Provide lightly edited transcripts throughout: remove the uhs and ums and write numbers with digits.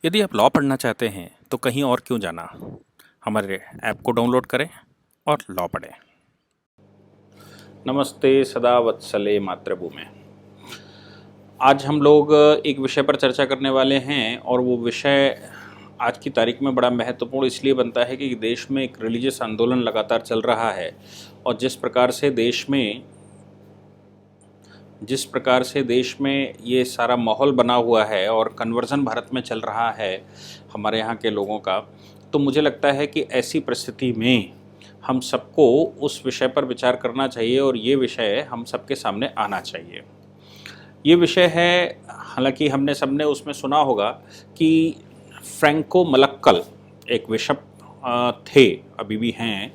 यदि आप लॉ पढ़ना चाहते हैं तो कहीं और क्यों जाना। हमारे ऐप को डाउनलोड करें और लॉ पढ़ें। नमस्ते सदा वत्सले मातृभूमि। आज हम लोग एक विषय पर चर्चा करने वाले हैं और वो विषय आज की तारीख में बड़ा महत्वपूर्ण इसलिए बनता है कि देश में एक रिलीजियस आंदोलन लगातार चल रहा है और जिस प्रकार से देश में ये सारा माहौल बना हुआ है और कन्वर्जन भारत में चल रहा है हमारे यहाँ के लोगों का, तो मुझे लगता है कि ऐसी परिस्थिति में हम सबको उस विषय पर विचार करना चाहिए और ये विषय हम सबके सामने आना चाहिए। ये विषय है, हालांकि हमने सबने उसमें सुना होगा कि फ्रैंको मलक्कल एक बिशप थे, अभी भी हैं,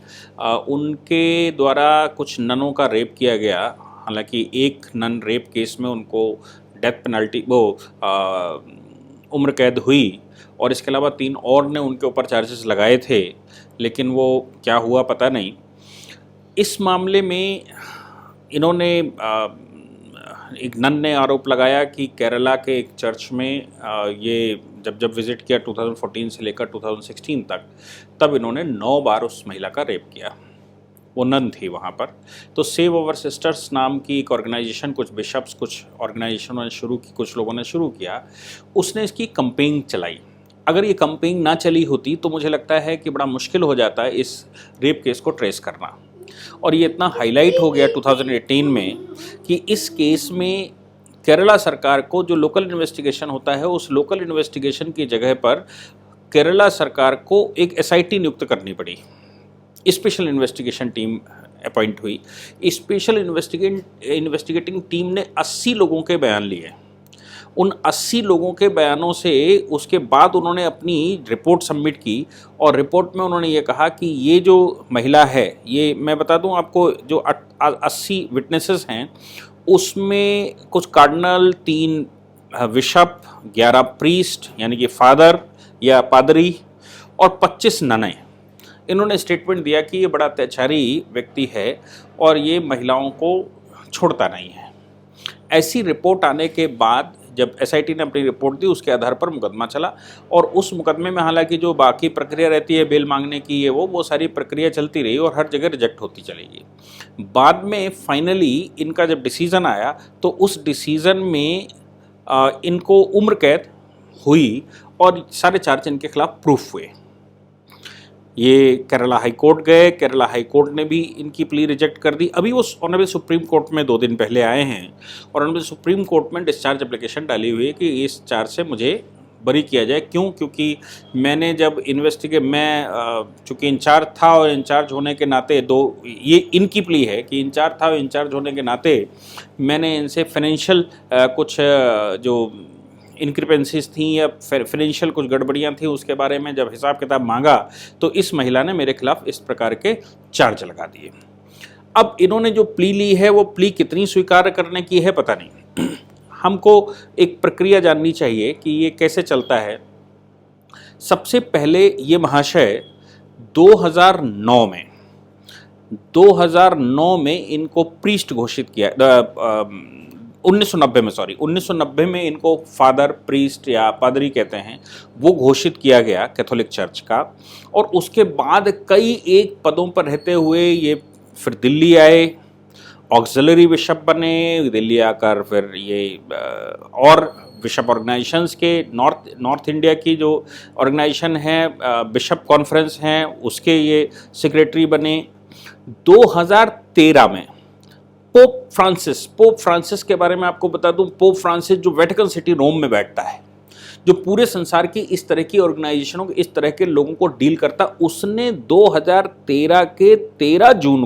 उनके द्वारा कुछ ननों का रेप किया गया। हालांकि एक नन रेप केस में उनको डेथ पेनल्टी उम्र कैद हुई और इसके अलावा 3 और ने उनके ऊपर चार्जेस लगाए थे, लेकिन वो क्या हुआ पता नहीं। इस मामले में इन्होंने एक नन ने आरोप लगाया कि केरला के एक चर्च में ये जब विज़िट किया 2014 से लेकर 2016 तक, तब इन्होंने 9 बार उस महिला का रेप किया। वो नन थी वहाँ पर। तो सेव आवर सिस्टर्स नाम की एक ऑर्गेनाइजेशन, कुछ बिशप्स, कुछ ऑर्गेनाइजेशनों ने शुरू की, कुछ लोगों ने शुरू किया, उसने इसकी कैंपेन चलाई। अगर ये कैंपेन ना चली होती तो मुझे लगता है कि बड़ा मुश्किल हो जाता है इस रेप केस को ट्रेस करना। और ये इतना हाईलाइट हो गया 2018 में कि इस केस में केरला सरकार को जो लोकल इन्वेस्टिगेशन होता है, उस लोकल इन्वेस्टिगेशन की जगह पर केरला सरकार को एक SIT नियुक्त करनी पड़ी। स्पेशल इन्वेस्टिगेशन टीम अपॉइंट हुई। स्पेशल इन्वेस्टिगेटिंग टीम ने 80 लोगों के बयान लिए। उन 80 लोगों के बयानों से उसके बाद उन्होंने अपनी रिपोर्ट सबमिट की और रिपोर्ट में उन्होंने ये कहा कि ये जो महिला है, ये मैं बता दूं आपको, जो 80 विटनेसेस हैं उसमें कुछ कार्डिनल, 3 बिशप, 11 प्रीस्ट यानी कि फादर या पादरी और 25 ननें। इन्होंने स्टेटमेंट दिया कि ये बड़ा अत्याचारी व्यक्ति है और ये महिलाओं को छोड़ता नहीं है। ऐसी रिपोर्ट आने के बाद जब SIT ने अपनी रिपोर्ट दी, उसके आधार पर मुकदमा चला और उस मुकदमे में हालांकि जो बाकी प्रक्रिया रहती है बेल मांगने की, ये वो सारी प्रक्रिया चलती रही और हर जगह रिजेक्ट होती चली गई। बाद में फाइनली इनका जब डिसीज़न आया तो उस डिसीज़न में इनको उम्र कैद हुई और सारे चार्ज इनके खिलाफ प्रूफ हुए। ये केरला हाई कोर्ट गए, केरला हाई कोर्ट ने भी इनकी प्ली रिजेक्ट कर दी। अभी वो ऑनरेबल सुप्रीम कोर्ट में 2 दिन पहले आए हैं और ऑनरेबल सुप्रीम कोर्ट में डिस्चार्ज एप्लीकेशन डाली हुई है कि इस चार्ज से मुझे बरी किया जाए। क्यों? क्योंकि मैंने जब चूँकि इंचार्ज था और इंचार्ज होने के नाते ये इनकी प्ली है कि इंचार्ज था और इंचार्ज होने के नाते मैंने इनसे फाइनेंशियल कुछ जो इनक्रिपेंसीज थी या फाइनेंशियल कुछ गड़बड़ियाँ थी, उसके बारे में जब हिसाब किताब मांगा तो इस महिला ने मेरे खिलाफ इस प्रकार के चार्ज लगा दिए। अब इन्होंने जो प्ली ली है वो प्ली कितनी स्वीकार करने की है पता नहीं। हमको एक प्रक्रिया जाननी चाहिए कि ये कैसे चलता है। सबसे पहले ये महाशय 2009 में इनको प्रीस्ट घोषित किया, 1990 में इनको फादर, प्रीस्ट या पादरी कहते हैं, वो घोषित किया गया कैथोलिक चर्च का। और उसके बाद कई एक पदों पर रहते हुए ये फिर दिल्ली आए, ऑक्सिलरी बिशप बने, दिल्ली आकर फिर ये और बिशप ऑर्गेनाइजेशंस के नॉर्थ इंडिया की जो ऑर्गेनाइजेशन है, बिशप कॉन्फ्रेंस हैं, उसके ये सेक्रेटरी बने। 2013 में पोप फ्रांसिस के बारे में आपको बता दूं, पोप फ्रांसिस जो वेटिकन सिटी रोम में बैठता है, जो पूरे संसार की इस तरह की ऑर्गेनाइजेशनों के, इस तरह के लोगों को डील करता, उसने 2013 के 13 जून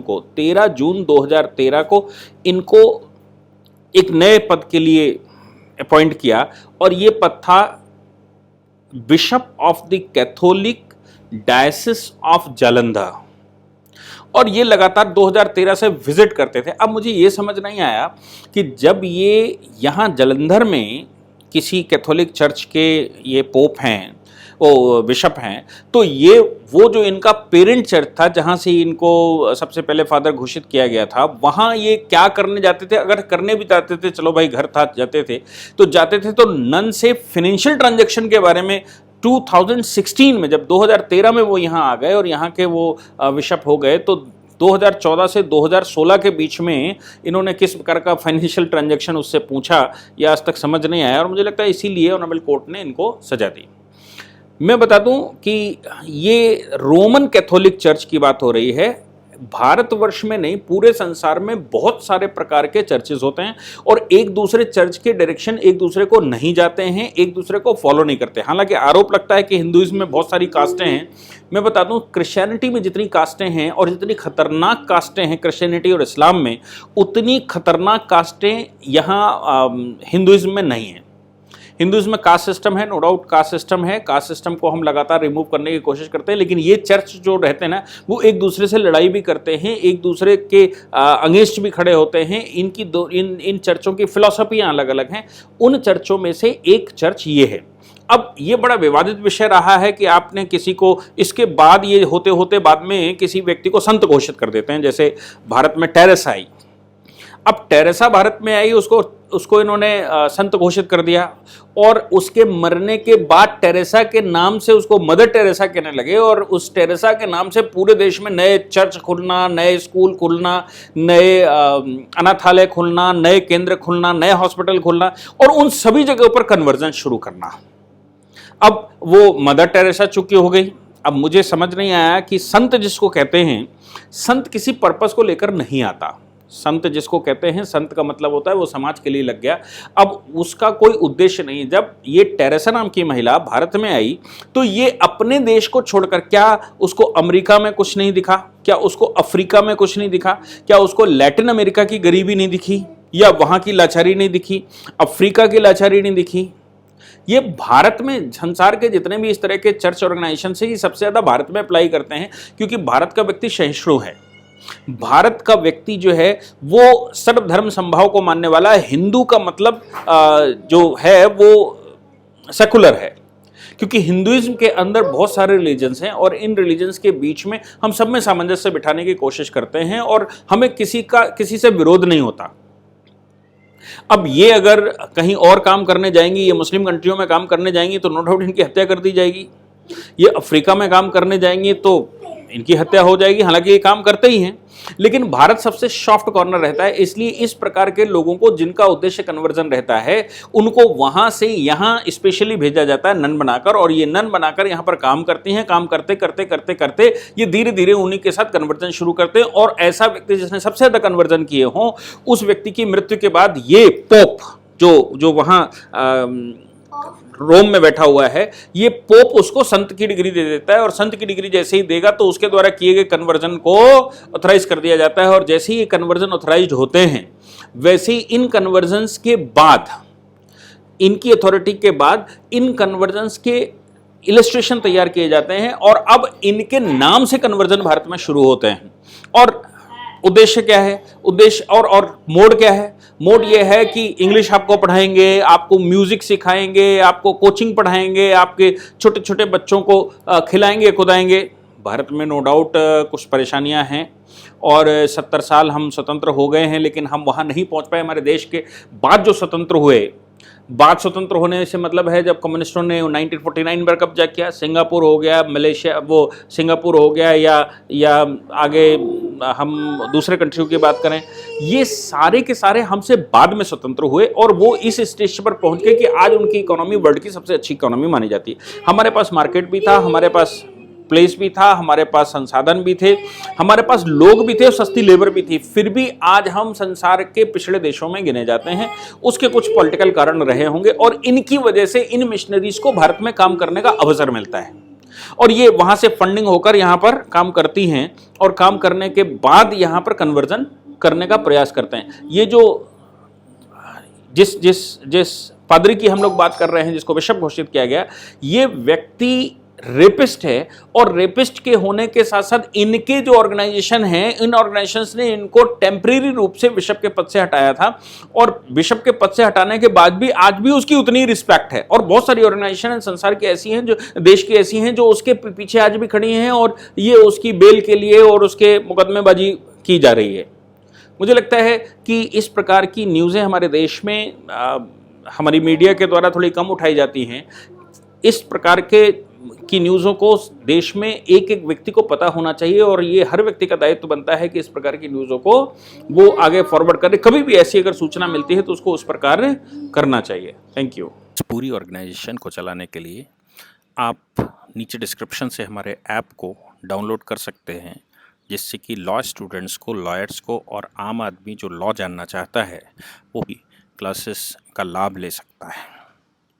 2013 को इनको एक नए पद के लिए अपॉइंट किया और ये पद था bishop of the Catholic diocese of Jalandhar. और ये लगातार 2013 से विजिट करते थे। अब मुझे ये समझ नहीं आया कि जब ये यहाँ जालंधर में किसी कैथोलिक चर्च के ये पोप हैं, वो बिशप हैं, तो ये वो जो इनका पेरेंट चर्च था जहाँ से इनको सबसे पहले फादर घोषित किया गया था, वहाँ ये क्या करने जाते थे? अगर करने भी जाते थे, चलो भाई घर था, जाते थे तो नन से फाइनेंशियल ट्रांजैक्शन के बारे में 2016 में, जब 2013 में वो यहाँ आ गए और यहाँ के वो बिशप हो गए, तो 2014 से 2016 के बीच में इन्होंने किस प्रकार का फाइनेंशियल ट्रांजैक्शन उससे पूछा, यह आज तक समझ नहीं आया, और मुझे लगता है इसीलिए ऑनरेबल कोर्ट ने इनको सजा दी। मैं बता दूं कि ये रोमन कैथोलिक चर्च की बात हो रही है। भारतवर्ष में नहीं, पूरे संसार में बहुत सारे प्रकार के चर्चेज होते हैं और एक दूसरे चर्च के डायरेक्शन एक दूसरे को नहीं जाते हैं, एक दूसरे को फॉलो नहीं करते। हालांकि आरोप लगता है कि हिंदुइज्म में बहुत सारी कास्टें हैं। मैं बता दूं, क्रिश्चियनिटी में जितनी कास्टें हैं और जितनी खतरनाक कास्टें हैं क्रिश्चियनिटी और इस्लाम में, उतनी खतरनाक कास्टें यहाँ हिंदुइज्म में नहीं हैं। हिंदुइज्म में कास्ट सिस्टम है, नो डाउट कास्ट सिस्टम है, कास्ट सिस्टम को हम लगातार रिमूव करने की कोशिश करते हैं, लेकिन ये चर्च जो रहते हैं ना, वो एक दूसरे से लड़ाई भी करते हैं, एक दूसरे के अगेंस्ट भी खड़े होते हैं। इन चर्चों की फिलॉसफियाँ अलग अलग हैं। उन चर्चों में से एक चर्च ये है। अब ये बड़ा विवादित विषय रहा है कि आपने किसी को, इसके बाद ये होते होते बाद में किसी व्यक्ति को संत घोषित कर देते हैं। जैसे भारत में टेरेसा आई, अब टेरेसा भारत में आई, उसको इन्होंने संत घोषित कर दिया, और उसके मरने के बाद टेरेसा के नाम से उसको मदर टेरेसा कहने लगे, और उस टेरेसा के नाम से पूरे देश में नए चर्च खुलना, नए स्कूल खुलना, नए अनाथालय खुलना, नए केंद्र खुलना, नए हॉस्पिटल खुलना, और उन सभी जगहों पर कन्वर्जन शुरू करना। अब वो मदर टेरेसा चुकी हो गई। अब मुझे समझ नहीं आया कि संत जिसको कहते हैं, संत किसी पर्पस को लेकर नहीं आता। संत जिसको कहते हैं, संत का मतलब होता है वो समाज के लिए लग गया। अब उसका कोई उद्देश्य नहीं। जब ये टेरेसा नाम की महिला भारत में आई, तो ये अपने देश को छोड़कर, क्या उसको अमेरिका में कुछ नहीं दिखा, क्या उसको अफ्रीका में कुछ नहीं दिखा, क्या उसको लैटिन अमेरिका की गरीबी नहीं दिखी, या वहाँ की लाचारी नहीं दिखी, अफ्रीका की लाचारी नहीं दिखी? ये भारत में, संसार के जितने भी इस तरह के चर्च ऑर्गेनाइजेशन है, ये सबसे ज़्यादा भारत में अप्लाई करते हैं, क्योंकि भारत का व्यक्ति सहिष्णु है। भारत का व्यक्ति जो है वो सर्वधर्म संभाव को मानने वाला है। हिंदू का मतलब जो है वो सेकुलर है, क्योंकि हिंदुइज्म के अंदर बहुत सारे रिलीजन्स हैं और इन रिलीजन्स के बीच में हम सब में सामंजस्य बिठाने की कोशिश करते हैं और हमें किसी से विरोध नहीं होता। अब ये अगर कहीं और काम करने जाएंगी, ये मुस्लिम कंट्रियों में काम करने जाएंगी तो नो डाउट इनकी हत्या कर दी जाएगी। ये अफ्रीका में काम करने जाएंगी तो इनकी हत्या हो जाएगी। हालांकि ये काम करते ही हैं, लेकिन भारत सबसे सॉफ्ट कॉर्नर रहता है। इसलिए इस प्रकार के लोगों को, जिनका उद्देश्य कन्वर्जन रहता है, उनको वहां से यहाँ स्पेशली भेजा जाता है नन बनाकर, और ये नन बनाकर यहाँ पर काम करती हैं। काम करते करते करते करते ये धीरे धीरे उन्हीं के साथ कन्वर्जन शुरू करते हैं, और ऐसा व्यक्ति जिसने सबसे ज़्यादा कन्वर्जन किए हों, उस व्यक्ति की मृत्यु के बाद ये पोप जो वहाँ रोम में बैठा हुआ है, ये पोप उसको संत की डिग्री दे देता है, और संत की डिग्री जैसे ही देगा तो उसके द्वारा किए गए कन्वर्जन को ऑथराइज कर दिया जाता है। और जैसे ही ये कन्वर्जन ऑथराइज होते हैं, वैसे ही इन कन्वर्जन्स के बाद, इनकी अथॉरिटी के बाद, इन कन्वर्जन्स के इलस्ट्रेशन तैयार किए जाते हैं, और अब इनके नाम से कन्वर्जन भारत में शुरू होते हैं। और उद्देश्य क्या है, उद्देश्य और मोड क्या है? मोड ये है कि इंग्लिश आपको पढ़ाएंगे, आपको म्यूजिक सिखाएंगे, आपको कोचिंग पढ़ाएंगे, आपके छोटे छोटे बच्चों को खिलाएंगे खुदाएंगे। भारत में नो डाउट कुछ परेशानियां हैं, और 70 साल हम स्वतंत्र हो गए हैं, लेकिन हम वहाँ नहीं पहुँच पाए। हमारे देश के बाद जो स्वतंत्र हुए, बाद स्वतंत्र होने से मतलब है जब कम्युनिस्टों ने 1949 पर कब्जा किया, सिंगापुर हो गया, मलेशिया, वो सिंगापुर हो गया, या आगे हम दूसरे कंट्रियों की बात करें, ये सारे के सारे हमसे बाद में स्वतंत्र हुए, और वो इस स्टेज पर पहुंच गए कि आज उनकी इकोनॉमी वर्ल्ड की सबसे अच्छी इकोनॉमी मानी जाती है। हमारे पास मार्केट भी था, हमारे पास प्लेस भी था, हमारे पास संसाधन भी थे, हमारे पास लोग भी थे और सस्ती लेबर भी थी, फिर भी आज हम संसार के पिछड़े देशों में गिने जाते हैं। उसके कुछ पॉलिटिकल कारण रहे होंगे, और इनकी वजह से इन मिशनरीज को भारत में काम करने का अवसर मिलता है, और ये वहां से फंडिंग होकर यहाँ पर काम करती हैं, और काम करने के बाद यहाँ पर कन्वर्जन करने का प्रयास करते हैं। ये जो जिस पादरी की हम लोग बात कर रहे हैं, जिसको बिशप घोषित किया गया, ये व्यक्ति रेपिस्ट है, और रेपिस्ट के होने के साथ साथ इनके जो ऑर्गेनाइजेशन हैं, इन ऑर्गेनाइजेशंस ने इनको टेम्परेरी रूप से बिशप के पद से हटाया था, और बिशप के पद से हटाने के बाद भी आज भी उसकी उतनी रिस्पेक्ट है। और बहुत सारी ऑर्गेनाइजेशन संसार की ऐसी हैं, जो देश की ऐसी हैं, जो उसके पीछे आज भी खड़ी हैं, और ये उसकी बेल के लिए और उसके मुकदमेबाजी की जा रही है। मुझे लगता है कि इस प्रकार की न्यूज़ें हमारे देश में हमारी मीडिया के द्वारा थोड़ी कम उठाई जाती हैं। इस प्रकार के की न्यूज़ों को देश में एक एक व्यक्ति को पता होना चाहिए और ये हर व्यक्ति का दायित्व बनता है कि इस प्रकार की न्यूज़ों को वो आगे फॉरवर्ड करे। कभी भी ऐसी अगर सूचना मिलती है तो उसको उस प्रकार करना चाहिए। Thank you. इस पूरी ऑर्गेनाइजेशन को चलाने के लिए आप नीचे डिस्क्रिप्शन से हमारे ऐप को डाउनलोड कर सकते हैं, जिससे कि लॉ स्टूडेंट्स को, लॉयर्स को और आम आदमी जो लॉ जानना चाहता है वो भी क्लासेस का लाभ ले सकता है।